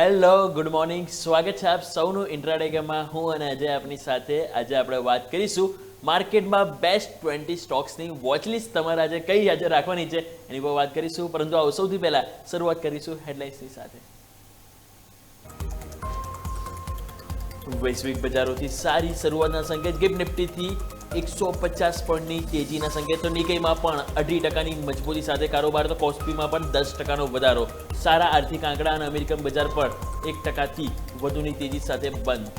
Hello good morning, સ્વાગત છે આપ સૌનું ઇન્ટ્રાડે ગેમમાં. હું અને અજય આપની સાથે. આજે આપણે વાત કરીશું માર્કેટમાં બેસ્ટ 20 સ્ટોક્સની વોચલિસ્ટ તમારે આજે કઈ આજે રાખવાની છે એની પર વાત કરીશું. પરંતુ સૌથી પહેલા શરૂઆત કરીશું હેડલાઇન્સની સાથે. વૈશ્વિક બજારોથી સારી શરૂઆતના સંકેત. ગિફ્ટ નિફ્ટીથી 150 પોઈન્ટની તેજીના સંકેત. તો નિકેઈમાં પણ 2.5%ની મજબૂતી સાથે કારોબાર. તો કોસ્પીમાં પણ 10%નો વધારો. સારા આર્થિક આંકડા અને અમેરિકન બજાર પર 1%થી વધુની તેજી સાથે બંધ.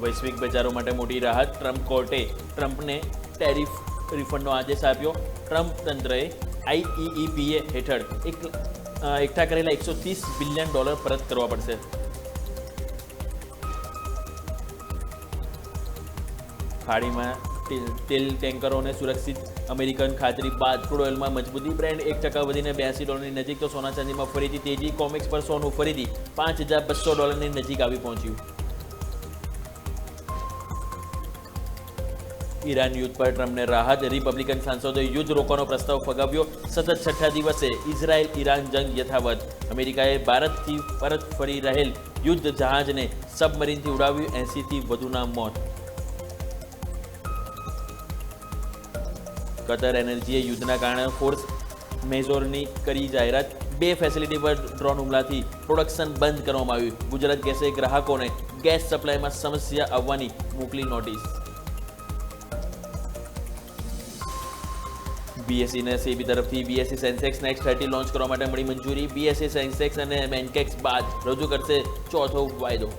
વૈશ્વિક બજારો માટે મોટી રાહત. ટ્રમ્પ કોર્ટે ટ્રમ્પને ટેરિફ રિફંડનો આદેશ આપ્યો. ટ્રમ્પ તંત્રએ IEEPA હેઠળ એકઠા કરેલા $130 બિલિયન પરત કરવા પડશે. ખાડીમાં તેલ ટેન્કરોને સુરક્ષિત અમેરિકન ખાતરી બાદ ક્રૂડ ઓઇલમાં મજબૂતી. બ્રેન્ટ 1% વધીને $82 નજીક. તો સોના ચાંદીમાં ફરીથી તેજી. કોમેક્સ પર સોનું ફરીથી $5200 નજીક આવી પહોંચ્યું. ઈરાન યુદ્ધ પર ટ્રમ્પને રાહત. રિપબ્લિકન સાંસદોએ યુદ્ધ રોકવાનો પ્રસ્તાવ ફગાવ્યો. સતત 6થા દિવસે ઇઝરાયલ ઈરાન જંગ યથાવત. અમેરિકાએ ભારતથી પરત ફરી રહેલ યુદ્ધ જહાજને સબમરીનથી ઉડાવ્યું. 80થી વધુના મોત. કતર એનર્જીએ યુદ્ધના કારણે ફોર્સ મેજોરની કરી જાહેરાત. 2 ફેસિલિટી પર ડ્રોન હુમલાથી પ્રોડક્શન બંધ કરવામાં આવ્યું. ગુજરાત ગેસે ગ્રાહકોને ગેસ સપ્લાયમાં સમસ્યા આવવાની મોકલી નોટિસ. BSE ને સેબી તરફથી BSE સેન્સેક્સ નેક્સ્ટ 30 લોન્ચ કરવા માટે મળી મંજૂરી. BSE સેન્સેક્સ અને મેન્કેક્સ બાદ રજૂ કરશે ચોથો વાયદો.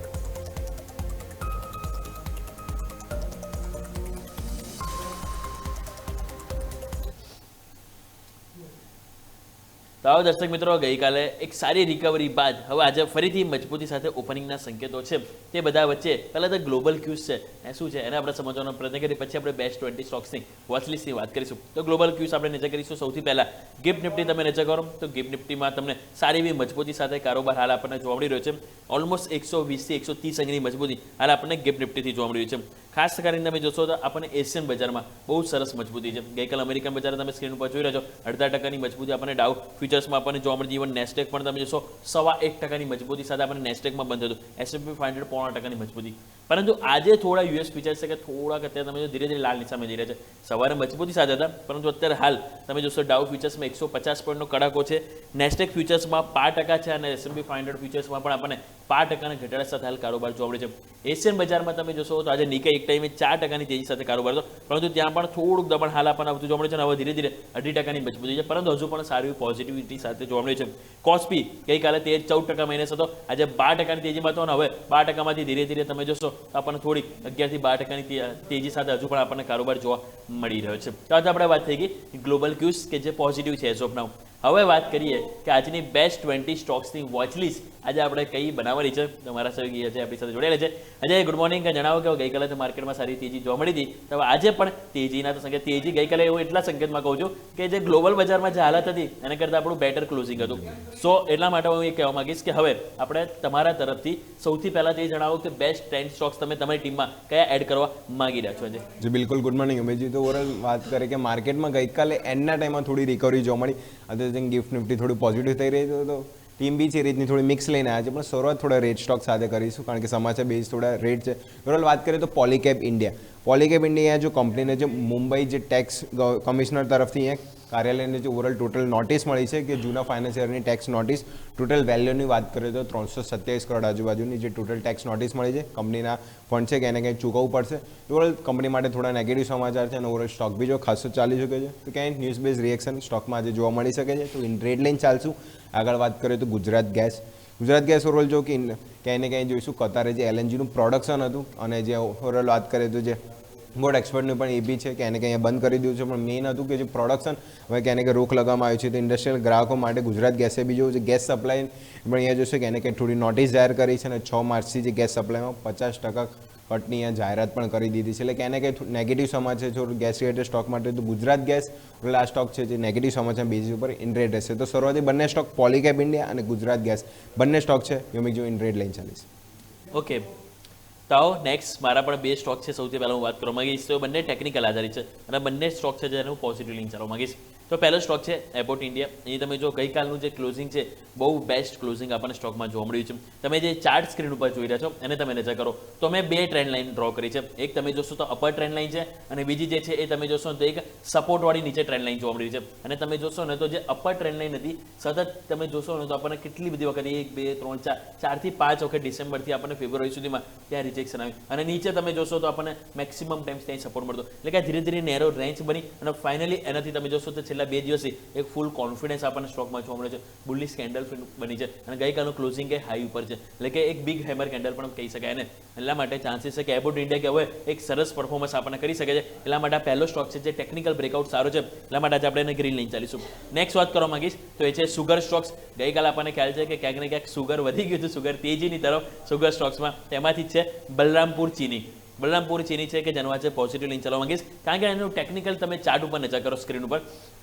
તો આવો દર્શક મિત્રો, ગઈકાલે એક સારી રિકવરી બાદ હવે આજે ફરીથી મજબૂતી સાથે ઓપનિંગના સંકેતો છે. તે બધા વચ્ચે પહેલાં તો ગ્લોબલ ક્યુઝ છે એ શું છે એને આપણે સમજવાનો પ્રયત્ન કરીએ. પછી આપણે બેસ્ટ 20 સ્ટોક્સની વોચલિસ્ટની વાત કરીશું. તો ગ્લોબલ ક્યુઝ આપણે નજર કરીશું. સૌથી પહેલાં ગિફ્ટ નિફ્ટી તમે નજર કરો તો ગિફ્ટ નિફ્ટીમાં તમને સારી એવી મજબૂતી સાથે કારોબાર હાલ આપણને જોવા મળી રહ્યો છે. ઓલમોસ્ટ 120થી 130 અંગની મજબૂતી હાલ આપણને ગિફ્ટ નિફ્ટીથી જોવા મળી રહ્યું છે. ખાસ કરીને તમે જોશો તો આપણને એશિયન બજારમાં બહુ સરસ મજબૂતી છે. ગઈકાલે અમેરિકન બજાર તમે સ્ક્રીન ઉપર જોઈ રહ્યા છો 0.5%ની મજબૂતી આપણને ડાઉ ફ્યુચર્સમાં આપણને જોવા મળી. ઇવન નેસ્ટેક પણ તમે જોશો 1.25%ની મજબૂતી સાથે આપણને નેસ્ટેકમાં બંધ હતું. S&P 500 0.5%ની મજબૂતી. પરંતુ આજે થોડા US ફ્યુચર્સ છે કે થોડાક અત્યારે તમે જો ધીરે ધીરે લાલ નિશાન જઈ રહ્યા છે. સવારે મજબૂતી સાથે હતા પરંતુ અત્યારે હાલ તમે જોશો ડાઉ ફ્યુચર્સમાં 150 પોઈન્ટનો કડાકો છે. નેસ્ટેક ફ્યુચર્સમાં 5% છે અને S&P 500 ફ્યુચર્સમાં પણ આપણને 5%ના ઘટાડા સાથે હાલ કારોબાર જોવા મળે છે. એશિયન બજારમાં તમે જોશો તો આજે નિકાઈ એક ટાઈમે 4%ની તેજી સાથે કારોબાર હતો પરંતુ ત્યાં પણ થોડુંક દબાણ હાલ આપણને આવતું જોવા મળે છે અને હવે ધીરે ધીરે 2.5%ની મજબૂતી છે પરંતુ હજુ પણ સારી પોઝિટિવિટી સાથે જોવા મળે છે. કોસ્પી ગઈકાલે 14% માઇનસ હતો, આજે 12%ની તેજીમાં હતો અને હવે 12%માંથી ધીરે ધીરે તમે જોશો તો આપણને થોડીક 11થી 12%ની તેજી સાથે હજુ પણ આપણને કારોબાર જોવા મળી રહ્યો છે. તો આજે આપણે વાત થઈ ગઈ ગ્લોબલ ક્યુઝ કે જે પોઝિટિવ છે એઝ ઓફ નાઉ. હવે વાત કરીએ કે આજની બેસ્ટ 20 સ્ટોક્સની વોચલિસ્ટ આજે આપણે કઈ બનાવવાની છે. તમારા સૌથી અજય આપણી સાથે જોડાયેલા છે. Ajay good morning. જણાવો કે ગઈકાલે તો માર્કેટમાં સારી તેજી જોવા મળી હતી તો આજે પણ તેજીના તો સંકેત. તેજી ગઈકાલે એવું એટલા સંકેતમાં કહું છું કે જે ગ્લોબલ બજારમાં જે હાલત હતી એના કરતાં આપણું બેટર ક્લોઝિંગ હતું. સો એટલા માટે હું એ કહેવા માંગીશ કે હવે આપણે તમારા તરફથી સૌથી પહેલાં તે જણાવો કે બેસ્ટ 10 સ્ટોક્સ તમે તમારી ટીમમાં કયા એડ કરવા માંગી રહ્યા છો. અજય જી બિલકુલ ગુડ મોર્નિંગ અમેજી. તો ઓવરઓલ વાત કરીએ કે માર્કેટમાં ગઈકાલે એન્ડના ટાઈમમાં થોડી રિકવરી જોવા મળી. અત્યારે ગિફ્ટ નિફ્ટી થોડી પોઝિટિવ થઈ રહી છે તો ટીમ બી છે રીતની થોડી મિક્સ લઈને આવ્યા છે પણ શરૂઆત થોડા રેટ સ્ટોક સાથે કરીશું કારણ કે સમાચાર બેઝ થોડા રેટ છે. ઓવરઓલ વાત કરીએ તો પોલીકેપ ઇન્ડિયા જો કંપનીને જે મુંબઈ જે ટેક્સ કમિશનર તરફથી અહીંયા કાર્યાલયને જે ઓવરઓલ ટોટલ નોટિસ મળી છે કે જૂના ફાઇનાન્સ યરની ટેક્સ નોટિસ ટોટલ વેલ્યુની વાત કરીએ તો 327 કરોડ આજુબાજુની જે ટોટલ ટેક્સ નોટિસ મળી છે. કંપનીના ફંડ છે કે એને કંઈ ચૂકવવું પડશે. ઓવરઓલ કંપની માટે થોડા નેગેટિવ સમાચાર છે અને ઓવરઓલ સ્ટોક બી જો ખાસો ચાલી શકે છે તો ક્યાંય ન્યૂઝ બેઝ રિએક્શન સ્ટોકમાં આજે જોવા મળી શકે છે. તો ઇન ટ્રેડ લઈને ચાલશું. આગળ વાત કરીએ તો ગુજરાત ગેસ ઓવરઓલ જો કે ક્યાંય ને ક્યાંય જોઈશું કતારે જે LNGનું પ્રોડક્શન હતું અને જે ઓવરઓલ વાત કરીએ તો જે બોર્ડ એક્સપર્ટનું પણ એ બી છે કે એને કંઈ બંધ કરી દીધું છે પણ મેઇન હતું કે જે પ્રોડક્શન હવે ક્યાંને કંઈ રોક લગાવવામાં આવ્યું છે તો ઇન્ડસ્ટ્રીયલ ગ્રાહકો માટે ગુજરાત ગેસે બી જોવું છે ગેસ સપ્લાય પણ અહીંયા જોશે કે એને કંઈ થોડી નોટિસ જાહેર કરી છે અને 6 માર્ચથી જે ગેસ સપ્લાયમાં 50% કટની અહીંયા જાહેરાત પણ કરી દીધી છે. એટલે કે એને કંઈ નેગેટિવ સમાચાર છે ગેસ રિલેટેડ સ્ટોક માટે તો ગુજરાત ગેસ આ સ્ટોક છે જે નેગેટિવ સમાચાર બેઝિસ ઉપર ઇન્ટ્રેડ રહેશે. તો શરૂઆતી બંને સ્ટોક પોલીકેપ ઇન્ડિયા અને ગુજરાત ગેસ બંને સ્ટોક છે યોમિક જો ઇન્ટ્રેડ લઈને ચાલીશ. ઓકે, તો આવો નેક્સ્ટ મારા પણ બે સ્ટોક છે. સૌથી પહેલાં હું વાત કરવા માંગીશ તો બંને ટેકનિકલ આધારિત છે અને બંને સ્ટોક છે જેને હું પોઝિટિવ લિંક ચાલવા માંગીશ. તો પહેલો સ્ટોક છે એબોટ ઇન્ડિયા. અહીં તમે જો ગઈકાલનું જે ક્લોઝિંગ છે બહુ બેસ્ટ ક્લોઝિંગ આપણને સ્ટોકમાં જોવા મળ્યું છે. તમે જે ચાર્ટ સ્ક્રીન ઉપર જોઈ રહ્યા છો એને તમે નજર કરો તો મેં બે ટ્રેન્ડ લાઇન ડ્રો કરી છે. એક તમે જોશો તો અપર ટ્રેન્ડ લાઇન છે અને બીજી જે છે એ તમે જોશો તો એક સપોર્ટવાળી નીચે ટ્રેન્ડ લાઇન જોવા મળી છે. અને તમે જોશો ને તો જે અપર ટ્રેન્ડ લાઇન હતી સતત તમે જોશો ને તો આપણને કેટલી બધી વખત 1 2 3 4 4 થી 5 વખત ડિસેમ્બરથી આપણને ફેબ્રુઆરી સુધીમાં ત્યાં રિજેક્શન આવ્યું અને નીચે તમે જોશો તો આપણને મેક્સિમમ ટાઈમ્સ ત્યાં સપોર્ટ મળતો. એટલે કે ધીરે ધીરે નેરો રેન્જ બની અને ફાઇનલી એનાથી તમે જોશો તો છેલ્લા 2 દિવસથી એક ફૂલ કોન્ફિડન્સ આપણને સ્ટોકમાં જોવા મળે છે. બુલિશ કેન્ડલ બની છે અને ગઈકાલનું ક્લોઝિંગ એ હાઈ ઉપર છે. એટલે કે એક બિગ હેમર કેન્ડલ પણ કહી શકાય ને. એટલા માટે ચાન્સીસ છે કે એબોટ ઇન્ડિયા કે હવે એક સરસ પરફોર્મન્સ આપણને કરી શકે છે. એટલા માટે આ પહેલો સ્ટોક છે જે ટેકનિકલ બ્રેકઆઉટ સારો છે. એટલા માટે આજે આપણે એને ગ્રીન લઈને ચાલીશું. નેક્સ્ટ વાત કરવા માંગીશ તો એ છે સુગર સ્ટોક્સ. ગઈકાલે આપણને ખ્યાલ છે કે ક્યાંક ને ક્યાંક સુગર વધી ગયું હતું, સુગર તેજીની તરફ સુગર સ્ટોક્સમાં. તેમાંથી જ છે બલરામપુર ચીની. બલરામપુર ચીની છે કે જેનો આજે પોઝિટિવ લિંક ચાલવા માંગીશ કારણ કે એનું ટેકનિકલ તમે ચાર્ટ ઉપર નજર કરો સ્ક્રીન ઉપર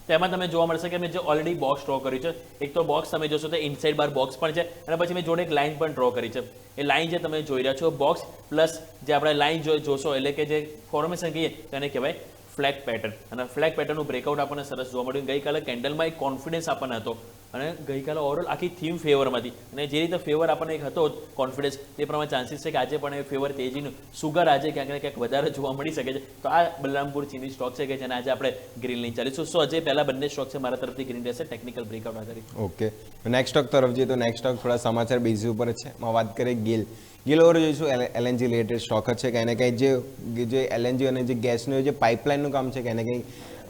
તેમાં તમે જોવા મળશે કે મેં જે ઓલરેડી બોક્સ ડ્રો કર્યું છે. એક તો બોક્સ તમે જોશો તો ઇનસાઇડ બાર બોક્સ પણ છે અને પછી મેં જોડે એક લાઇન પણ ડ્રો કરી છે. એ લાઇન જે તમે જોઈ રહ્યા છો બોક્સ પ્લસ જે આપણે લાઇન જોશો એટલે કે જે ફોર્મેશન કહીએ તેને કહેવાય ફ્લેગ પેટર્ન. અને ફ્લેગ પેટર્નનું બ્રેકઆઉટ આપણને સરસ જોવા મળ્યું. ગઈકાલે કેન્ડલમાં એક કોન્ફિડન્સ આપણને હતો અને ગઈકાલે ઓવરઓલ આખી થીમ ફેવરમાંથી અને જે રીતે ફેવર આપણને એક હતો કોન્ફિડન્સ તે પ્રમાણે ચાન્સીસ છે કે આજે પણ એ ફેવર તેજીનું સુગર આજે ક્યાંક ને ક્યાંક વધારે જોવા મળી શકે છે. તો આ બલરામપુર ચીની સ્ટોક છે કે જેને આજે આપણે ગ્રીન લઈને ચાલીશું. સો આજે પહેલા બંને સ્ટોક છે મારા તરફથી ગ્રીન રહેશે ટેકનિકલ બ્રેકઆઉટ આધારિત. ઓકે, નેક્સ્ટ સ્ટોક તરફ જઈએ તો નેક્સ્ટ સ્ટોક થોડા સમાચાર બેઝ ઉપર જ છે. વાત કરીએ ગેલ. ગેલ ઓવર જોઈશું એલએનજી રિલેટેડ સ્ટોક જ છે. કંઈ ને કંઈ જે એલએનજી અને જે ગેસનું જે પાઇપલાઇનનું કામ છે કંઈ ને કંઈ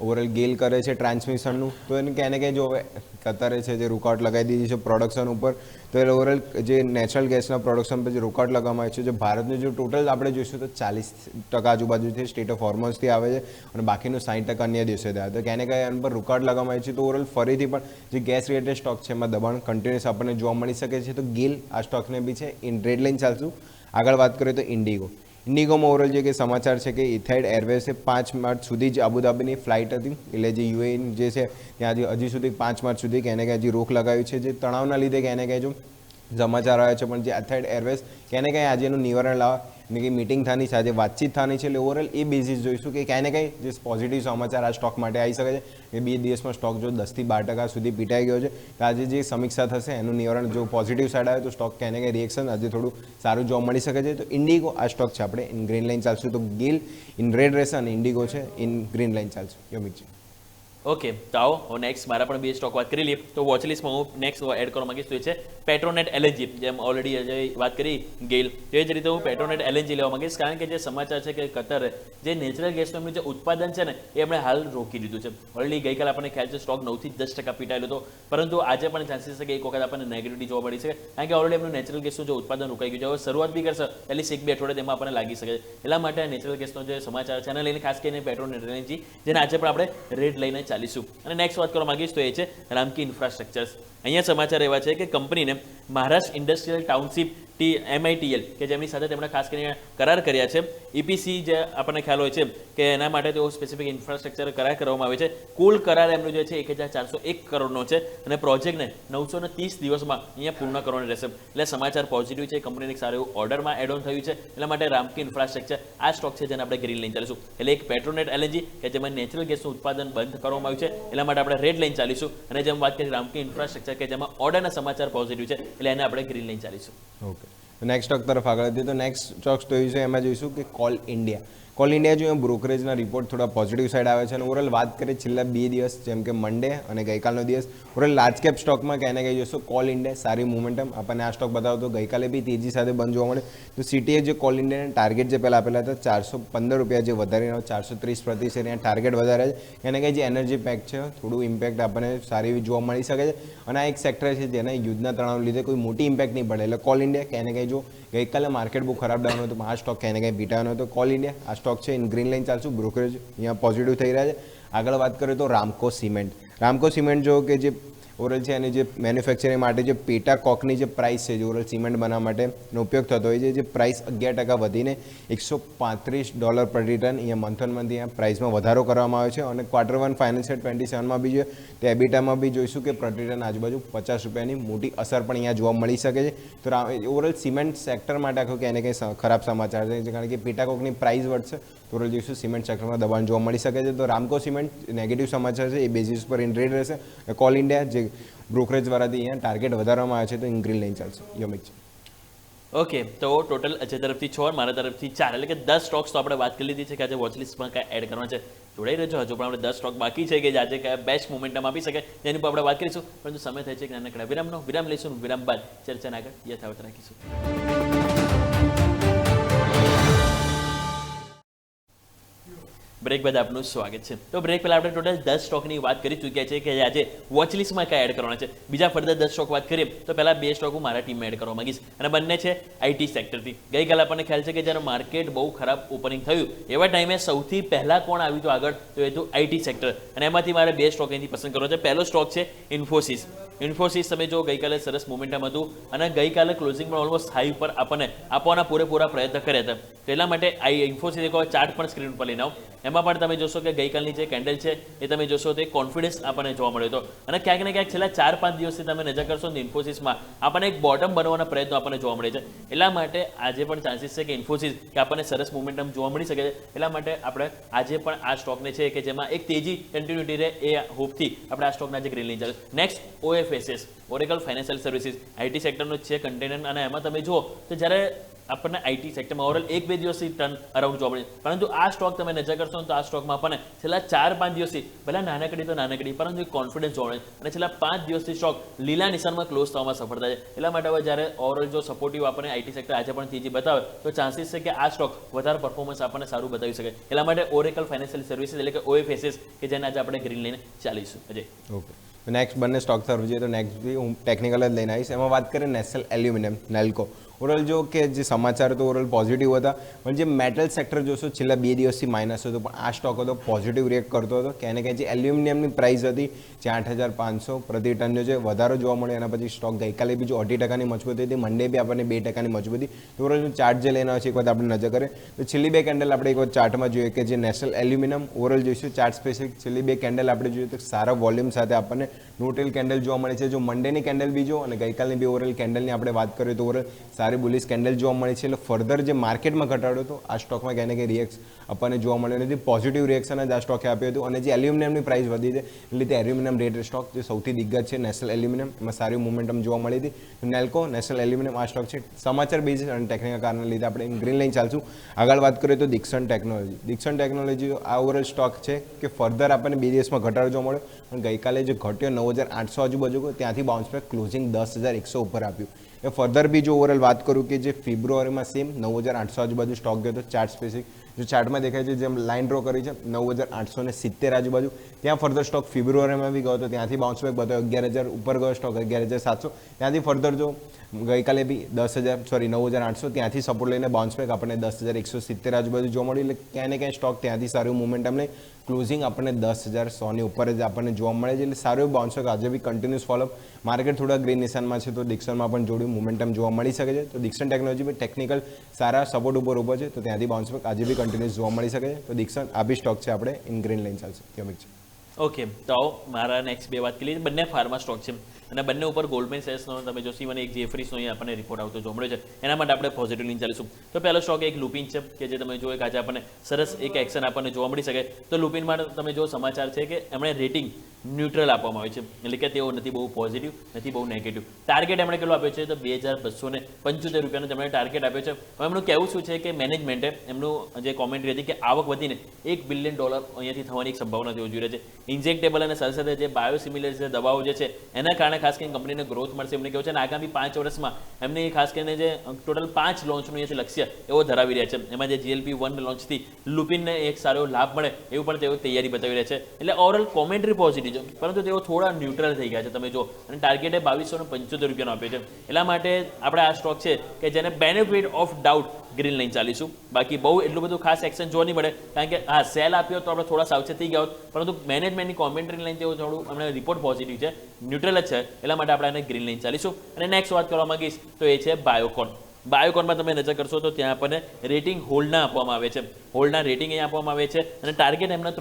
ઓવરઓલ ગેલ કરે છે ટ્રાન્સમિશનનું. તો એને કંઈ ને કંઈ જો હવે કતારે છે જે રૂકાવટ લગાવી દીધી છે પ્રોડક્શન ઉપર તો એ ઓવરઓલ જે નેચરલ ગેસના પ્રોડક્શન પર જે રૂકાવટ લગાવવામાં આવે છે જે ભારતનું જો ટોટલ આપણે જોઈશું તો 40% આજુબાજુથી સ્ટેટ ઓફ હોર્મોન્સથી આવે છે અને બાકીનું 60% અન્ય દેશોથી આવે. તો ક્યાંય ને ક્યાંય એના પર રૂકાવટ લગાવવામાં આવે છે. તો ઓવરઓલ ફરીથી પણ જે ગેસ રિલેટેડ સ્ટોક છે એમાં દબાણ કન્ટિન્યુઅસ આપણને જોવા મળી શકે છે. તો ગેલ આ સ્ટોકને બી છે ઇન રેડ લાઇન ચાલશું. આગળ વાત કરીએ તો ઇન્ડિગો. ઇન્ડિગોમાં ઓવરઓલ જે કે સમાચાર છે કે ઇથાઇડ એરવેઝે 5 માર્ચ સુધી જ અબુધાબીની ફ્લાઇટ હતી એટલે જે યુએઈ જે છે ત્યાં હજી સુધી 5 માર્ચ સુધી કે એને કે હજી રોક લગાવી છે જે તણાવના લીધે કે એને કહે જો સમાચાર આવ્યા છે. પણ જે ઇથાઇડ એરવેઝ કે એને કંઈ આજે એનું નિવારણ લાવવા એની કંઈ મિટિંગ થવાની છે, આજે વાતચીત થવાની છે. એટલે ઓવરઓલ એ બેઝિસ જોઈશું કે ક્યાંય ને કંઈ જે પોઝિટિવ સમાચાર આ સ્ટોક માટે આવી શકે છે કે 2 દિવસમાં સ્ટોક જો 10 થી 12% સુધી પીટાઈ ગયો છે તો આજે જે સમીક્ષા થશે એનું નિવારણ જો પોઝિટિવ સાઈડ આવે તો સ્ટોક ક્યાંય ને કંઈ રિએક્શન આજે થોડું સારું જોવા મળી શકે છે. તો ઇન્ડિગો આ સ્ટોક છે આપણે ઇન ગ્રીન લાઇન ચાલશું. તો ગેલ ઇન રેડ રહેશે અને ઇન્ડિગો છે ઇન ગ્રીન લાઇન ચાલશું. યોમિકજી. ઓકે, તો આવો હવે નેક્સ્ટ મારા પણ બે સ્ટોક વાત કરી લઈએ. તો વોચલિસ્ટમાં હું નેક્સ્ટ એડ કરવા માંગીશ તો એ છે પેટ્રોનેટ એલએનજી. જેમ ઓલરેડી વાત કરી ગેલ એ જ રીતે હું પેટ્રોનેટ એલએનજી લેવા માંગીશ કારણ કે જે સમાચાર છે કે કતરે જે નેચરલ ગેસનું એમનું જે ઉત્પાદન છે ને એ એમણે હાલ રોકી દીધું છે. ઓલરેડી ગઈકાલે આપણને ખ્યાલ છે સ્ટોક 9 થી 10% પીટાયેલો હતો પરંતુ આજે પણ ચાન્સીસ છે કે એક વખત આપણને નેગેટિવિટી જોવા મળી શકે કારણ કે ઓલરેડી એમનું નેચરલ ગેસનું જે ઉત્પાદન રોકાઈ ગયું છે. હવે શરૂઆત બી કરશે એટલી 1-2 અઠવાડિયા તેમાં આપણને લાગી શકે છે. એટલા માટે નેચરલ ગેસનો જે સમાચાર છે એને લઈને ખાસ કરીને પેટ્રોનેટ એલએનજી જેને આજે પણ આપણે રેડ લઈને ચાલીશું. અને નેક્સ્ટ વાત કરવા માંગીશ તો એ છે રામકી ઇન્ફ્રાસ્ટ્રક્ચર્સ. અહીંયા સમાચાર એવા છે કે કંપનીને મહારાષ્ટ્ર ઇન્ડસ્ટ્રીયલ ટાઉનશીપ MITL કે જેમની સાથે તેમણે ખાસ કરીને કરાર કર્યા છે. EPC જે આપણને ખ્યાલ હોય છે કે એના માટે તેઓ સ્પેસિફિક ઇન્ફ્રાસ્ટ્રક્ચર કરાર કરવામાં આવે છે. કુલ કરાર એમનો જે છે 1401 કરોડનો છે અને પ્રોજેક્ટને 930 દિવસમાં અહીંયા પૂર્ણ કરવાનો રહેશે. એટલે સમાચાર પોઝિટિવ છે. કંપનીને એક સારું એવું ઓર્ડરમાં એડ ઓન થયું છે. એટલા માટે રામકી ઇન્ફ્રાસ્ટ્રક્ચર આ સ્ટોક છે જેને આપણે ગ્રીન લઈને ચાલીશું. એટલે એક પેટ્રોનેટ એલએનજી કે જેમાં નેચરલ ગેસનું ઉત્પાદન બંધ કરવામાં આવ્યું છે એટલા માટે આપણે રેડ લઈને ચાલીશું. અને જેમ વાત કરી રામકી ઇન્ફ્રાસ્ટ્રક્ચર કે જેમાં ઓર્ડરના સમાચાર પોઝિટિવ છે એટલે એને આપણે ગ્રીન લઈને ચાલીશું. ઓકે, નેક્સ્ટ સ્ટોક તરફ આગળ વધીએ તો નેક્સ્ટ સ્ટોક જોઈશું એમાં જોઈશું કે કોલ ઇન્ડિયા. કોલ ઇન્ડિયા જો બ્રોકરેજના રિપોર્ટ થોડા પોઝિટિવ સાઈડ આવે છે અને ઓવરઓલ વાત કરીએ છેલ્લા 2 દિવસ જેમ કે મંડે અને ગઈકાલનો દિવસ ઓવરઓલ લાર્જ કેપ સ્ટોકમાં કહીને કહી જશો કોલ ઇન્ડિયા સારી મોમેન્ટમ આપણને આ સ્ટોક બતાવો તો ગઈકાલે બી તેજી સાથે બંધ જોવા મળે. તો સીટીએ જે કોલ ઇન્ડિયાના ટાર્ગેટ જે પહેલાં આપેલા હતા 415 રૂપિયા જે વધારીને 430 પ્રતિ શેર અહીંયા ટાર્ગેટ વધારે છે એને કંઈ જે એનર્જી પેક છે થોડું ઇમ્પેક્ટ આપણને સારી એવી જોવા મળી શકે છે. અને આ એક સેક્ટર છે જેને યુદ્ધના તણાવ લીધે કોઈ મોટી ઇમ્પેક્ટ નહીં પડે. એટલે કોલ ઇન્ડિયા કહીને કંઈ જો ગઈકાલે માર્કેટ બહુ ખરાબ ડાઉન હતું આ સ્ટોક કહીને કંઈ પીટાવાનો હતો. કોલ ઇન્ડિયા આ સ્ટોક છે ઇન ગ્રીન લાઇન ચાલશું. બ્રોકરેજ અહીંયા પોઝિટિવ થઈ રહ્યા છે. આગળ વાત કરીએ તો રામકો સિમેન્ટ. રામકો સિમેન્ટ જો કે જે ઓવરઓલ છે એની જે મેન્યુફેક્ચરિંગ માટે જે પેટાકોકની જે પ્રાઇસ છે જે ઓવરઓલ સિમેન્ટ બનાવવા માટેનો ઉપયોગ થતો હોય છે જે પ્રાઇસ 11% વધીને $135 પ્રતિ ટન અહીંયા મંથ ઓન મંથ અહીંયા પ્રાઇસમાં વધારો કરવામાં આવ્યો છે અને Q1 ફાઇનાન્શિયલ 27માં બી જોઈએ તો એબિટામાં બી જોઈશું કે પ્રતિ ટન આજુબાજુ ₹50ની મોટી અસર પણ અહીંયા જોવા મળી શકે છે. તો ઓવરઓલ સિમેન્ટ સેક્ટર માટે આખું ક્યાંય ને કંઈ ખરાબ સમાચાર છે કારણ કે પેટાકોકની પ્રાઇસ વધશે તો ઓવરઓલ જોઈશું સિમેન્ટ સેક્ટરમાં દબાણ જોવા મળી શકે છે. તો રામકો સિમેન્ટ નેગેટિવ સમાચાર છે એ બેઝિસ પર ઇન ટ્રેડ રહેશે. કોલ ઇન્ડિયા જે બ્રોકરેજ દ્વારાથી અહીંયા ટાર્ગેટ વધારવામાં આવે છે તો ઇન્ક્રીઝ લઈને ચાલશે. યમિક છે. ઓકે, તો ટોટલ અજય તરફથી 6 મારા તરફથી 4 એટલે કે 10 સ્ટોક્સ તો આપણે વાત કરી લીધી છે કે આજે વોચલિસ્ટમાં કાંઈ એડ કરવાના છે. જોડાઈ રહેજો, હજુ પણ આપણે 10 સ્ટોક બાકી છે કે આજે કયા બેસ્ટ મોમેન્ટમ આપી શકે તેની પર આપણે વાત કરીશું. પરંતુ સમય થાય છે કે નાનકડા વિરામનો. વિરામ લઈશું, વિરામ બાદ ચર્ચાને આગળ યથાવત રાખીશું. બ્રેક બાદ આપનું સ્વાગત છે. તો બ્રેક પહેલા આપણે ટોટલ 10 સ્ટોકની વાત કરી ચૂક્યા છે કે આજે વોચલિસ્ટમાં કયા એડ કરવાના છે. બીજા ફર્ધર 10 સ્ટોક વાત કરીએ તો પહેલા 2 સ્ટોક હું મારા ટીમમાં એડ કરવા માંગીશ અને બંને છે આઈટી સેક્ટરથી. ગઈકાલે આપણને ખ્યાલ છે કે જ્યારે માર્કેટ બહુ ખરાબ ઓપનિંગ થયું એવા ટાઈમે સૌથી પહેલા કોણ આવ્યું હતું આગળ તો એ હતું આઈટી સેક્ટર અને એમાંથી મારે 2 સ્ટોક અહીંથી પસંદ કરવો છે. પહેલો સ્ટોક છે ઇન્ફોસિસ. ઇન્ફોસિસ તમે જો ગઈકાલે સરસ મોમેન્ટમ હતું અને ગઈકાલે ક્લોઝિંગ પણ ઓલમોસ્ટ હાઈ ઉપર આપણને આપવાના પૂરેપૂરા પ્રયત્ન કર્યા હતા. તો એટલા માટે આ ઇન્ફોસિસ એક ચાર્ટ પણ સ્ક્રીન ઉપર લઈને આવો. એમાં પણ તમે જોશો કે ગઈકાલની જે કેન્ડલ છે એ તમે જોશો તો કોન્ફિડન્સ આપણને જોવા મળ્યો હતો અને ક્યાંક ને ક્યાંક છેલ્લા 4-5 દિવસથી તમે નજર કરશો તો ઇન્ફોસિસમાં આપણને એક બોટમ બનવાના પ્રયત્નો આપણને જોવા મળે છે. એટલા માટે આજે પણ ચાન્સીસ છે કે ઇન્ફોસિસ કે આપણને સરસ મોમેન્ટમ જોવા મળી શકે છે. એટલા માટે આપણે આજે પણ આ સ્ટોકને છે કે જેમાં એક તેજી કન્ટિન્યુટી રહે એ હોપથી આપણે આ સ્ટોકના જે ગ્રીન લઈને ચાલે. Next OFSS, Oracle financial services, IT સેક્ટરનો છે કન્ટેનર અને એમાં તમે જુઓ તો જ્યારે આપણને આઈટી સેક્ટરમાં ઓવરઓલ 1-2 દિવસથી ટર્ન અરાઉન્ડ જોવા મળે પરંતુ આ સ્ટોક તમે નજર કરશો તો આ સ્ટોકમાં આપણને છેલ્લા 4-5 દિવસથી ભલે નાનકડી તો નાનકડી પરંતુ એક કોન્ફિડન્સ જોવા મળે અને છેલ્લા 5 દિવસથી સ્ટોક લીલા નિશાનમાં ક્લોઝ થવામાં સફળ થાય છે. એટલા માટે હવે જ્યારે ઓવરઓલ જો સપોર્ટિવ આપણને આઈટી સેક્ટર આજે પણ તેજી બતાવે તો ચાન્સીસ છે કે આ સ્ટોક વધારે પરફોર્મન્સ આપણને સારું બતાવી શકે. એટલા માટે ઓરેકલ ફાઇનાન્શિયલ સર્વિસીસ એટલે કે OFSS કે જેને આજે આપણે ગ્રીન લઈને ચાલીશું. અજય. ઓકે, નેક્સ્ટ બંને સ્ટોક તરફ જોઈએ તો નેક્સ્ટ બી હું ટેકનિકલ જ લઈને આવીશ. એમાં વાત કરીએ નેશનલ એલ્યુમિનિયમ નેલ્કો. ઓવરઓલ જો કે જે સમાચાર તો ઓવરઓલ પોઝિટિવ હતા પણ જે મેટલ સેક્ટર જોશો છેલ્લા 2 દિવસથી માઇનસ હતો પણ આ સ્ટોક હતો પોઝિટિવ રિએક્ટ કરતો હતો ક્યાંય ને ક્યાંય જે એલ્યુમિનિયમની પ્રાઇસ હતી જે 8,500 પ્રતિ ટનનો જે વધારો જોવા મળ્યો એના પછી સ્ટોક ગઈકાલે બી જો 2.5%ની મજબૂતી હતી, મંડે બી આપણને 2%ની મજબૂતી. ઓવરઓલ ચાર્ટ જે લઈને આવે છે એક વખત આપણે નજર કરીએ તો છેલ્લી 2 કેન્ડલ આપણે એક વખત ચાર્ટમાં જોઈએ કે જે નેશનલ એલ્યુમિનિયમ ઓવરઓલ જોઈશું ચાર્ટ સ્પેસિફિક છેલ્લી 2 કેન્ડલ આપણે જોઈએ તો સારા વોલ્યુમ સાથે આપણને નોટેલ કેન્ડલ જોવા મળે છે. જો મંડેની કેન્ડલ બી જો અને ગઈકાલની બી ઓવરઓલ કેન્ડલની આપણે વાત કરીએ તો ઓવરઓલ સારી બુલિશ કેન્ડલ જોવા મળે છે. એટલે ફર્ધર જે માર્કેટમાં ઘટાડો હતો આ સ્ટોકમાં ક્યાંય ને ક્યાંય રિએક્શન આપણને જોવા મળ્યો નથી. પોઝિટિવ રિએક્શન જ આ સ્ટોકે આપ્યું હતું અને જે એલ્યુમિનિયમની પ્રાઇસ વધી છે એટલે તે એલ્યુમિનિયમ રેટ સ્ટોક જે સૌથી દિગ્ગજ છે નેશનલ એલ્યુમિનિયમ એમાં સારી મોમેન્ટમ જોવા મળી હતી. નેલ્કો નેશનલ એલ્યુમિનિયમ આ સ્ટોક છે સમાચાર બેઝિસ અને ટેકનિકલ કારણને લીધે આપણે ગ્રીન લાઈન ચાલશું. આગળ વાત કરીએ તો દિક્સન ટેકનોલોજી આ ઓવરઓલ સ્ટોક છે કે ફર્ધર આપણને 2 દિવસમાં ઘટાડો જોવા મળ્યો પણ ગઈકાલે જે ઘટ્યો 9,800 આજુબાજુ ત્યાંથી બાઉન્સ બેક ક્લોઝિંગ 10,100 ઉપર આપ્યું. એ ફર્ધર બી જો ઓવરઓલ વાત કરું કે જે ફેબ્રુઆરીમાં સેમ 9,800 આજુબાજુ સ્ટોક ગયો હતો ચાર્ટ સ્પેસિફિક જો ચાર્ટમાં દેખાય છે જેમ લાઇન ડ્રો કરી છે 9,870 આજુબાજુ ત્યાં ફર્ધર સ્ટોક ફેબ્રુઆરીમાં બી ગયો હતો ત્યાંથી બાઉન્સ બેક બતાવ્યો 11,000 ઉપર ગયો સ્ટોક 11,700 ત્યાંથી ફર્ધર જો ગઈકાલે બી 9,800 ત્યાંથી સપોર્ટ લઈને બાઉન્સ બેક આપણને 10,170 આજુબાજુ જોવા મળ્યું એટલે ક્યાંય ને ક્યાંય સ્ટોક ત્યાંથી સારું મોમેન્ટમ લઈ ક્લોઝિંગ આપણને 10,100ની ઉપર જ આપણને જોવા મળે છે એટલે સારું બાઉન્સ બેક આજે બી કન્ટિન્યુઅસ ફોલોઅપ માર્કેટ થોડા ગ્રીન નિશાનમાં છે તો દિક્સનમાં પણ જોડ્યું મોમેન્ટમ જોવા મળી શકે છે. તો દિક્સન ટેકનોલોજી બી ટેકનિકલ સારા સપોર્ટ ઉપર ઊભો છે તો ત્યાંથી બાઉન્સ બેક આજે બી કન્ટિન્યુઅસ જોવા મળી શકે છે. તો દિક્સન આ બી સ્ટોક છે આપણે ઇન ગ્રીન લાઈન ચાલશે. કેમિક છે. ઓકે, તો મારા નેક્સ્ટ 2 વાત કરી બંને ફાર્મા સ્ટોક છે અને બંને ઉપર ગોલ્ડમેન સેલ્સનો તમે જોશી મને એક જેફરીસનો અહીંયા આપણને રિપોર્ટ આવતો જોવા મળ્યો છે એના માટે આપણે પોઝિટિવ લઈને ચાલીશું. તો પહેલો સ્ટોક એક લુપિન છે કે જે તમે જો એક આજે આપણને સરસ એક એક્શન આપણને જોવા મળી શકે. તો લુપિન માટે તમે જો સમાચાર છે કે એમણે રેટિંગ ન્યુટ્રલ આપવામાં આવે છે એટલે કે તેઓ નથી બહુ પોઝિટિવ નથી બહુ નેગેટિવ. ટાર્ગેટ એમણે કેટલો આપ્યો છે તો ₹2,275 તેમણે ટાર્ગેટ આપ્યો છે. હવે એમનું કહેવું શું છે કે મેનેજમેન્ટે એમનું જે કોમેન્ટ્રી હતી કે આવક વધીને $1 બિલિયન અહીંયાથી થવાની એક સંભાવના તેઓ જોઈ રહી છે. ઇન્જેક્ટેબલ અને સાથે સાથે જે બાયોસિમિલર જે દવાઓ જે છે એના કારણે ખાસ કરીને કંપનીને ગ્રોથ મળશે એમને કહ્યું છે અને આગામી 5 વર્ષમાં એમને ખાસ કરીને જે ટોટલ 5 લોન્ચનું અહીંયાથી લક્ષ્ય એવો ધરાવી રહ્યા છે. એમાં જે GLP-1 લોન્ચથી લુપિનને એક સારો લાભ મળે એવું પણ તેઓ તૈયારી બતાવી રહ્યા છે. એટલે ઓવરઓલ કોમેન્ટ્રી પોઝિટિવ છે પરંતુ તેઓ થોડા ન્યુટ્રલ થઈ ગયા છે તમે જો અને ટાર્ગેટે ₹2,275 આપ્યો છે. એટલા માટે આપણે આ સ્ટોક છે કે જેને benefit of doubt green line ચાલીશું. બાકી બહુ એટલું બધું ખાસ એક્શન જોવા નહીં મળે, કારણ કે હા સેલ આપ્યો તો આપણે થોડા સાવચેત થઈ ગયા હોત, પરંતુ મેનેજમેન્ટની કોમેન્ટ્રી લાઈન તેવું થોડું અમને રિપોર્ટ પોઝિટિવ છે, ન્યુટ્રલ જ છે, એટલા માટે આપણે એને ગ્રીન લાઈન ચાલીશું. અને નેક્સ્ટ વાત કરવા માંગીશ તો એ છે બાયોકોન. બાયોકોનમાં તમે નજર કરશો તો ત્યાં આપણને રેટિંગ હોલ્ડના આપવામાં આવે છે, હોલ્ડના રેટિંગ અહીંયા આપવામાં આવે છે અને ટાર્ગેટ એમના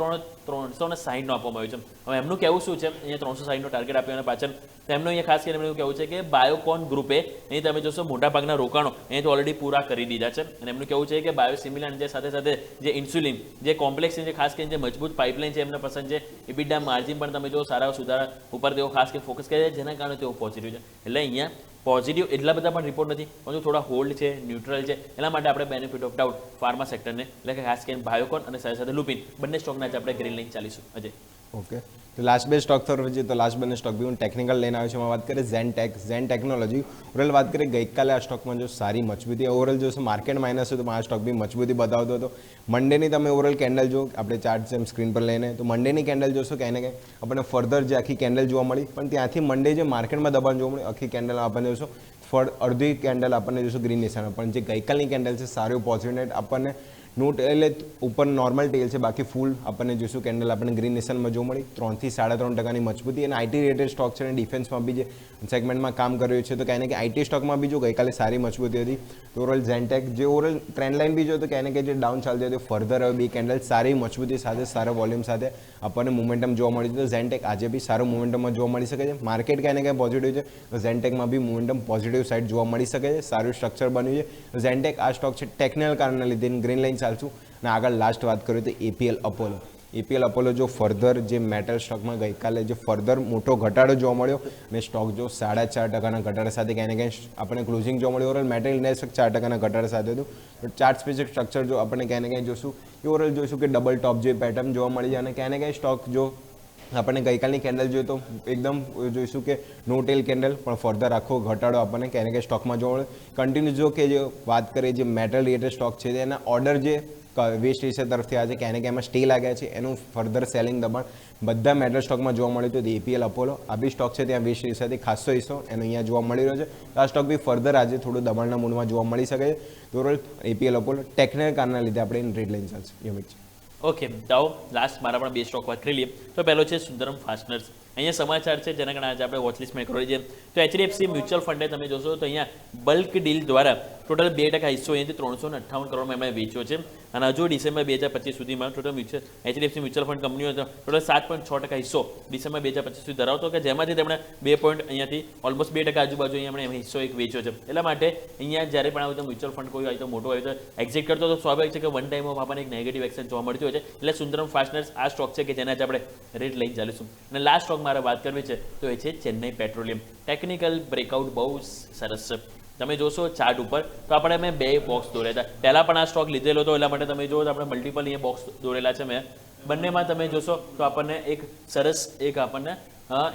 360નો આપવામાં આવે છે. હવે એમનું કહેવું શું છે, અહીંયા 360નો ટાર્ગેટ આપ્યો અને પાછળ તેમનું અહીંયા ખાસ કરીને એમનું કહેવું છે કે બાયોકોન ગ્રુપે અહીં તમે જોશો મોટાભાગના રોકાણો અહીંયાથી ઓલરેડી પૂરા કરી દીધા છે અને એમનું કહેવું છે કે બાયોસિમિલર જે સાથે સાથે જે ઇન્સ્યુલિન જે કોમ્પ્લેક્સ છે, જે ખાસ કરીને જે મજબૂત પાઇપલાઇન છે એમને પસંદ છે. EBITDA માર્જિન પણ તમે જો સારા સુધારા ઉપર તેઓ ખાસ કરીને ફોકસ કરે છે, જેના કારણે તેઓ પોઝિટિવ છે. એટલે અહીંયા પોઝિટિવ એટલા બધા પણ રિપોર્ટ નથી, પરંતુ થોડા હોલ્ડ છે, ન્યુટ્રલ છે, એટલા માટે આપણે બેનિફિટ ઓફ ડાઉટ ફાર્મા સેક્ટરને એટલે કે ખાસ કરીને બાયોકોન અને સાથે સાથે લુપિન બંને સ્ટોકના જ આપણે ગ્રીન લાઈન ચાલીશું. અજય ઓકે, તો લાસ્ટ બે સ્ટોક થયો છે, તો લાસ્ટ બંને સ્ટોક બી હું ટેકનિકલ લઈને આવ્યો છું. એમાં વાત કરીએ ઝેન ટેકનોલોજી. ઓવરઓલ વાત કરીએ ગઈકાલે આ સ્ટોકમાં જો સારી મજબૂતી ઓવરઓલ જોશો, માર્કેટ માઇનસ હતો, આ સ્ટોક બી મજબૂતી બતાવતો હતો. મંડેની તમે ઓવરઓલ કેન્ડલ જો આપણે ચાર્ટ જેમ સ્ક્રીન પર લઈને, તો મંડેની કેન્ડલ જોશો કંઈ ને કંઈ આપણને ફર્ધર જે આખી કેન્ડલ જોવા મળી, પણ ત્યાંથી મંડે જે માર્કેટમાં દબાણ જોવા મળ્યું આખી કેન્ડલ આપણને જોશો અડધી કેન્ડલ આપણને જોશો ગ્રીન નિશાન, પણ જે ગઈકાલની કેન્ડલ છે સારું પોઝિટિવ નેટ આપણને નોટ એટલે ઉપર નોર્મલ ટેલ છે, બાકી ફૂલ આપણને જોઈશું કેન્ડલ આપણને ગ્રીન નિશાનમાં જોવા મળી. 3 થી 3.5% મજબૂતી અને આઈટી રિલેટેડ સ્ટોક છે અને ડિફેન્સમાં બી જે સેગમેન્ટમાં કામ કર્યું છે, તો કહે ને કે આઈટી સ્ટોકમાં બી જો ગઈકાલે સારી મજબૂતી હતી. તો ઓવરઓલ ઝેનટેક જે ઓવરઓલ ટ્રેન્ડ લાઇન બી જો તો કહે ને કે જે ડાઉન ચાલતી હતી ફર્ધર હવે બી કેન્ડલ સારી મજબૂતી સાથે સારા વોલ્યુમ સાથે આપણને મોમેન્ટમ જોવા મળી છે. તો ઝેનટેક આજે બી સારું મોમેન્ટમમાં જોવા મળી શકે છે. માર્કેટ કહે ને કે પોઝિટિવ છે, તો ઝેનટેકમાં બી મોમેન્ટમ પોઝિટિવ સાઇડ જોવા મળી શકે છે. સારું સ્ટ્રક્ચર બન્યું છે. ઝેનટેક આ સ્ટોક છે ટેકનિકલ કારણના લીધે ગ્રીન લાઇન ચાલશું. અને આગળ લાસ્ટ વાત કરીએ તો એપીએલ અપોલો જો ફર્ધર જે મેટલ સ્ટોકમાં ગઈકાલે જે ફર્ધર મોટો ઘટાડો જોવા મળ્યો અને સ્ટોક જો 4.5% ઘટાડા સાથે ક્યાંય ને ક્યાંય આપણને ક્લોઝિંગ જોવા મળ્યું. ઓવરઓલ મેટલ ઇન્ડેક્સ 4% ઘટાડા સાથે હતું. તો ચાર્ટ સ્પેસિફિક સ્ટ્રક્ચર જો આપણને ક્યાંય ને ક્યાંય જોશું કે ઓવરઓલ જોઈશું કે ડબલ ટોપ જે પેટર્ન જોવા મળી જાય અને ક્યાંય ને ક્યાંય સ્ટોક જો આપણને ગઈકાલની કેન્ડલ જોઈએ તો એકદમ જોઈશું કે નો ટેલ કેન્ડલ, પણ ફર્ધર આખો ઘટાડો આપણને ક્યાંય ને ક્યાંય સ્ટોકમાં જોવા મળે. કન્ટિન્યુ જો કે જે વાત કરીએ જે મેટલ રિલેટેડ સ્ટોક છે એના ઓર્ડર જે વેસ્ટ એશિયા તરફથી આજે ક્યાંય ને ક્યાંય એમાં સ્ટે લાગ્યા છે, એનું ફર્ધર સેલિંગ દબાણ બધા મેટલ સ્ટોકમાં જોવા મળ્યું હતું. એપીએલ અપોલો આ બી સ્ટોક છે ત્યાં વેસ્ટ એશિયાથી ખાસો હિસ્સો એનો અહીંયા જોવા મળી રહ્યો છે. તો આ સ્ટોક બી ફર્ધર આજે થોડું દબાણના મૂડમાં જોવા મળી શકે છે. તો ઓવરઓલ એપીએલ અપોલો ટેકનિકલ કારના લીધે આપણે રેડ લાઇન ચાલશે. યમિક છે. ઓકે, તો લાસ્ટ મારા પણ બે સ્ટોક વાત કરી લઈએ. તો પહેલો છે સુંદરમ ફાસ્ટનર્સ. અહીંયા સમાચાર છે જેના કારણે આજે આપણે વોચલિસ્ટમાં એક કરીએ. તો એચડીએફસી મ્યુચ્યુઅલ ફંડે તમે જોશો તો અહીંયા બલ્ક ડીલ દ્વારા ટોટલ 2% હિસ્સો અહીંયાથી 358 કરોડમાં એમણે વેચ્યો છે અને હજુ ડિસેમ્બર 2025 સુધીમાં ટોટલ એચડીએફસી મ્યુચ્યુઅલ ફંડ કંપનીઓ ટોટલ 7.6% હિસ્સો ડિસેમ્બર 2025 સુધી ધરાવતો, કે જેમાંથી તેમણે 2 પોઈન્ટ અહીંયાથી ઓલમોસ્ટ 2% આજુબાજુ અહીંયા એમણે હિસ્સો એક વેચ્યો છે. એટલા માટે અહીંયા જ્યારે પણ આવ્યું તો મ્યુચ્યુઅલ ફંડ કોઈ હોય તો મોટો હોય તો એક્ઝિટ કરતો તો સ્વાભાવિક છે કે વન ટાઈમ ઓફ આપણને એક નેગેટિવ એક્શન જોવા મળતું હોય છે. એટલે સુંદરમ ફાસ્ટનર્સ આ સ્ટોક છે કે જેના જ આપણે રેટ લઈને ચાલીશું. અને લાસ્ટ સ્ટોક મારે વાત કરવી છે તો એ છે ચેન્નઈ પેટ્રોલિયમ. ટેકનિકલ બ્રેકઆઉટ બહુ સરસ છે. તમે જોશો ચાર્ટ ઉપર તો આપણે મેં 2 બોક્સ દોર્યા હતા. પહેલાં પણ આ સ્ટોક લીધેલો હતો, એટલા માટે તમે જુઓ તો આપણે મલ્ટિપલ અહીંયા બોક્સ દોરેલા છે મેં. બંનેમાં તમે જોશો તો આપણને એક સરસ એક આપણને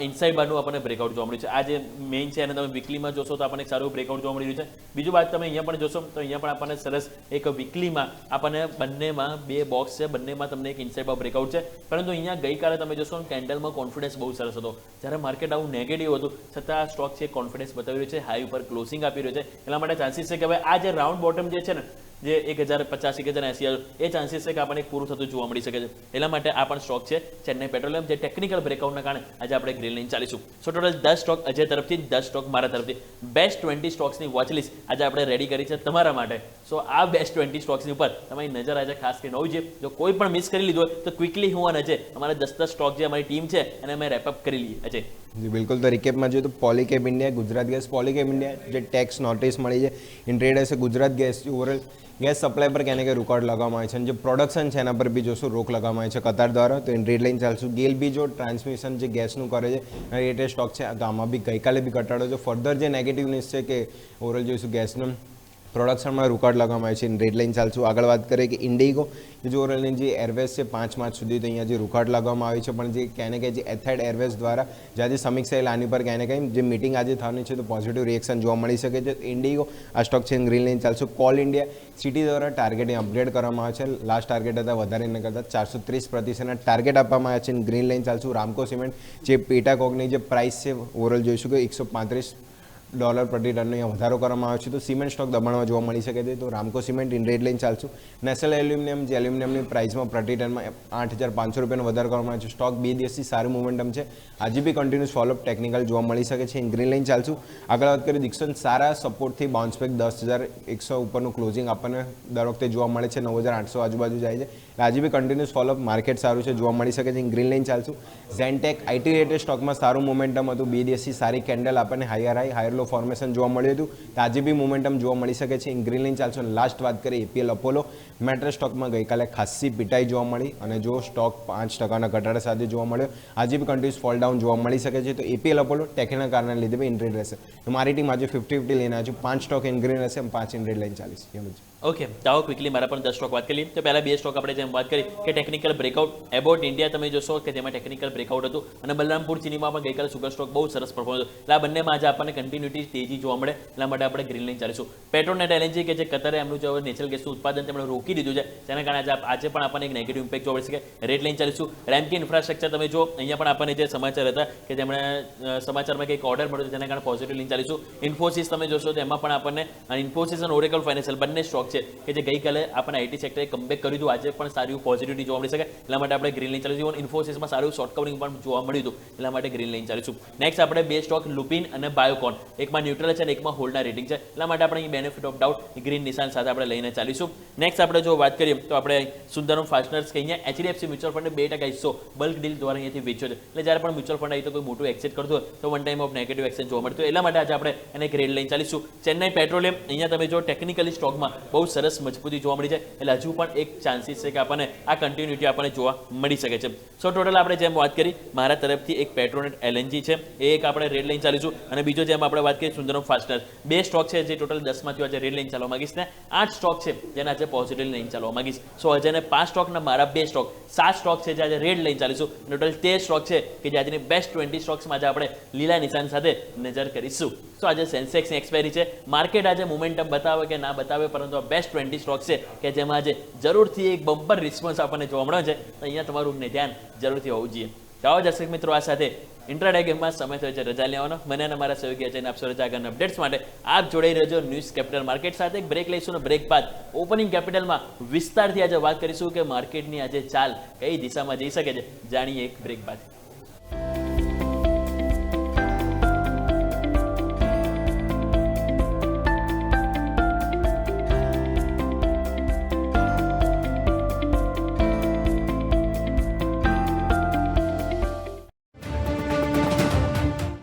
ઇનસાઇડ બારનું આપણને બ્રેકઆઉટ જોવા મળ્યું છે. આ જે મેઇન છે અને તમે વીકલીમાં જોશો તો આપણને એક સારું બ્રેકઆઉટ જોવા મળી રહ્યું છે. બીજું વાત તમે અહીંયા પણ જોશો તો અહીંયા પણ આપણને સરસ એક વીકલીમાં આપણને બંનેમાં 2 બોક્સ છે, બંનેમાં તમને એક ઇનસાઇડ બાર બ્રેકઆઉટ છે. પરંતુ અહીંયા ગઈકાલે તમે જોશો કેન્ડલમાં કોન્ફિડન્સ બહુ સરસ હતો. જ્યારે માર્કેટ આવું નેગેટિવ હતું છતાં આ સ્ટોક છે કોન્ફિડન્સ બતાવી રહ્યું છે, હાઈ ઉપર ક્લોઝિંગ આપી રહ્યો છે. એટલા માટે ચાન્સીસ છે કે હવે આ જે રાઉન્ડ બોટમ જે છે ને જે 1050 1080 એ ચાન્સીસ છે કે આપણને પૂરું થતું જોવા મળી શકે છે. એટલા માટે આ પણ સ્ટોક છે ચેન્નઈ પેટ્રોલિયમ, જે ટેકનિકલ બ્રેકઆઉટના કારણે આજે આપણે ગ્રીન લાઇન ચાલીશું. સો ટોટલ 10 સ્ટોક અજય તરફથી, 10 સ્ટોક મારા તરફથી. બેસ્ટ 20 સ્ટોક્સની વોચલિસ્ટ આજે આપણે રેડી કરી છે તમારા માટે. સો આ બેસ્ટ 20 સ્ટોક્સની ઉપર તમારી નજર આજે ખાસ કરીને હોવી જોઈએ. જો કોઈ પણ મિસ કરી લીધું હોય તો ક્વિકલી હું અને અજય અમારા 10 સ્ટોક જે અમારી ટીમ છે એને અમે રેપઅપ કરી લઈએ. અજય જી બિલકુલ. તો રિકેપમાં જોઈએ તો Polycab India, Gujarat gas, Polycab India જે ટેક્સ નોટિસ મળી છે ઇન ટ્રેડ હશે. Gujarat gas overall gas supply પર ક્યાંને કે રોકાણ લગાવવામાં આવે છે અને જે પ્રોડક્શન છે એના પર બી જોશું રોક લગાવવામાં આવે છે કતાર દ્વારા. તો ઇન રેડ લાઇન ચાલશું. ગેલ બી જો ટ્રાન્સમિશન જે ગેસનું કરે છે રેટેડ સ્ટોક છે, તો આમાં બી ગઈકાલે બી ઘટાડો છે. ફર્ધર જે નેગેટિવ ન્યૂઝ છે કે ઓવરઓલ જોઈશું ગેસનું પ્રોડક્શનમાં રોકાણ લગાવવામાં આવે છે. રેડ લાઇન ચાલશું. આગળ વાત કરીએ કે ઇન્ડિગો જે ઓવરઓલની જે એરવેઝ છે 5 માર્ચ સુધી તો અહીંયા જે રોકાણ લગાવવામાં આવી છે, પણ જે ક્યાંને ક્યાંય જે એથાઇડ એરવેઝ દ્વારા જ્યાં જે સમીક્ષા એ આની પર ક્યાંને ક્યાંય જે મિટિંગ આજે થવાની છે તો પોઝિટિવ રિએક્શન જોવા મળી શકે છે. ઇન્ડિગો આ સ્ટોક છે ગ્રીન લાઇન ચાલશું. કોલ ઇન્ડિયા સિટી દ્વારા ટાર્ગેટ અપગ્રેડ કરવામાં આવે છે. લાસ્ટ ટાર્ગેટ હતા વધારે ન કરતાં 430% ટાર્ગેટ આપવામાં આવ્યા છે. ગ્રીન લાઇન ચાલશું. રામકો સિમેન્ટ જે પેટાકોકની જે પ્રાઇસ છે ઓવરઓલ જોઈશું કે 135 ડોલર પ્રતિ ટનનો અહીંયા વધારો કરવામાં આવ્યો છે. તો સિમેન્ટ સ્ટોક દબાણમાં જોવા મળી શકે છે. તો રામકો સિમેન્ટ ઇન રેડ લઈને ચાલશું. નેશનલ એલ્યુમિનિયમ જે એલ્યુમિનિયમની પ્રાઇસમાં પ્રતિ ટનમાં 8,500 રૂપિયાનો વધારો કરવામાં આવ્યો છે. સ્ટોક 2 દિવસથી સારું મોમેન્ટમ છે. આજે બી કન્ટિન્યુઅસ ફોલોઅપ ટેકનિકલ જોવા મળી શકે છે. ઇન ગ્રીન લઈને ચાલશું. આગળ વાત કરીએ દિક્સન સારા સપોર્ટથી બાઉન્સ બેક 10,100 ઉપરનું ક્લોઝિંગ આપણને દર વખતે જોવા મળે છે. 9,800 આજુબાજુ જાય છે. આજે બી કન્ટિન્યુઅસ ફોલોઅપ માર્કેટ સારું છે, જોવા મળી શકે છે. ઇન ગ્રીન લઈને ચાલશું. ઝેન્ટેક આઈટી રિલેટેડ સ્ટોકમાં સારું મોમેન્ટમ હતું. 2 દિવસથી સારી કેન્ડલ આપણને હાયર હાઈ હાયર લો ફોર્મેશન જોવા મળ્યું હતું. તો આજે બી મોમેન્ટમ જોવા મળી શકે છે. ઇન ગ્રીન લઈને ચાલશું. અને લાસ્ટ વાત કરીએ એપીએલ અપોલો મેટ્રેસ સ્ટોકમાં ગઈકાલે ખાસી પિટાઈ જોવા મળી અને જો સ્ટોક 5% ઘટાડા સાથે જોવા મળ્યો. આજે બી કન્ટિન્યુઅસ ફોલ ડાઉન જોવા મળી શકે છે. તો એપીએલ અપોલો ટેકના કારણે લીધે બી ઇન્ટ્રેડ રહેશે. તો મારી ટીમ આજે 50-50 લઈને આવ્યું. 5 સ્ટોક ઇન ગ્રીન રહેશે, 5 ઇન રેડ લઈને ચાલીશ. ઓકે, ચાલો ક્વિકલી મારા પણ 10 સ્ટોક વાત કરી. તો પહેલા 2 સ્ટોક આપણે જેમ વાત કરી કે ટેકનિકલ બ્રેકઆઉટ એબોટ ઇન્ડિયા તમે જોશો કે જેમાં ટેકનિકલ બ્રેકઆઉટ હતું અને બલરામપુર ચીનીમાં પણ ગઈકાલે સુગર સ્ટોક બહુ સરસ પરફોર્મન્સ હતું. એટલે આ બંનેમાં આજે આપણને કન્ટિન્યુટી તેજી જોવા મળે, એટલા માટે આપણે ગ્રીન લઈને ચાલીશું. પેટ્રોનેટ એલએનજી કે જે કતરે એમનું જે નેચરલ ગેસનું ઉત્પાદન તેમણે રોકી દીધું છે, જેના કારણે આજે પણ આપણને એક નેગેટિવ ઇમ્પેક્ટ જોવા મળી શકે. રેડ લઈને ચાલીશું. રેમકી ઇન્ફ્રાસ્ટ્રક્ચર તમે જો અહીંયા પણ આપણને જે સમાચાર હતા કે તેમણે સમાચારમાં કંઈક ઓર્ડર મળ્યો જેના કારણે પોઝિટિવ લઈને ચાલીશું. ઇન્ફોસિસ તમે જોશો તો એમાં પણ આપણને ઇન્ફોસિસ અને ઓરેકલ ફાઇનાન્શિયલ બંને સ્ટોક છે કે જે ગઈકાલે આપણને આઈટી સેક્ટરે કમબેક કર્યું હતું. આજે પણ સારું પોઝિટિવિટી જોવા મળી શકે, એટલા માટે આપણે ગ્રીન લઈને ચાલીશું. ઇન્ફોસિસમાં સારું શોર્ટ કવરિંગ પણ જોવા મળ્યું હતું, એટલા માટે ગ્રીન લઈને ચાલીશું. નેક્સ્ટ આપણે 2 સ્ટોક લુપિન અને બાયોકોન, એકમાં ન્યુટ્રલ છે અને એકમાં હોલ્ડના રેટિંગ છે, એટલા માટે આપણે અહીં બેનિફિટ ઓફ ડાઉટ ગ્રીન નિશાન સાથે આપણે લઈને ચાલીશું. નેક્સ્ટ આપણે જો વાત કરીએ તો આપણે સુંદરમ ફાસ્ટનર્સ કે અહીંયા એચડીએફસી મ્યુચ્યુઅલ ફંડે 2% હિસ્સો બલ્ક ડીલ દ્વારા અહીંયાથી વેચ્યો છે. એટલે જ્યારે પણ મ્યુચ્યુઅલ ફંડ આવી તો કોઈ મોટું એક્સિટ કરતું હોય તો one time of negative action જોવા મળતું, એટલા માટે આજે આપણે એને ગ્રેડ લઈને ચાલીશું. ચેન્નાઈ પેટ્રોલિયમ અહીંયા તમે જો ટેકનિકલી સ્ટોકમાં બહુ સરસ મજબૂતી જોવા મળી છે, એટલે હજુ પણ એક ચાન્સીસ છે કે આપણને આ કન્ટિન્યુટી આપણને જોવા મળી શકે છે. સો ટોટલ આપણે જેમ વાત કરી મારા તરફથી એક પેટ્રોનેટ એલએનજી છે, એ એક આપણે રેડ લઈને ચાલીશું. અને બીજો જેમ આપણે વાત કરીએ સુંદરમ ફાસ્ટનર, 2 સ્ટોક છે જે ટોટલ 10માંથી આજે રેડ લઈને ચાલવા માંગીશ ને 8 સ્ટોક છે જેના આજે પોઝિટિવ લઈને ચાલવા માંગીશ. સો આજે 5 સ્ટોકના મારા 2 સ્ટોક 7 સ્ટોક છે જે આજે રેડ લઈને ચાલીશું. ટોટલ 13 સ્ટોક છે કે જે આજની બેસ્ટ 20 સ્ટોક્સમાં આજે આપણે લીલા નિશાન સાથે નજર કરીશું. તો આજે સેન્સેક્સની એક્સપાયરી છે, માર્કેટ આજે મોમેન્ટમ બતાવે કે ના બતાવે, પરંતુ આ બેસ્ટ 20 સ્ટોક છે કે જેમાં આજે જરૂરથી એક બમ્પર રિસ્પોન્સ આપણને જોવા મળ્યો છે. તો અહીંયા તમારું ધ્યાન જરૂરથી હોવું જોઈએ. ચાલો દર્શક મિત્રો, આ સાથે ઇન્ટ્રાડે ગેમમાં સમય થયો છે રજા લેવાનો. મને અને મારા સહયોગી અજયને આપશો રજા. આગળના અપડેટ્સ માટે આપ જોડાઈ રહેજો ન્યૂઝ કેપિટલ માર્કેટ સાથે. એક બ્રેક લઈશું અને બ્રેક બાદ ઓપનિંગ કેપિટલમાં વિસ્તારથી આજે વાત કરીશું કે માર્કેટની આજે ચાલ કઈ દિશામાં જઈ શકે છે. જાણીએ એક બ્રેક બાદ.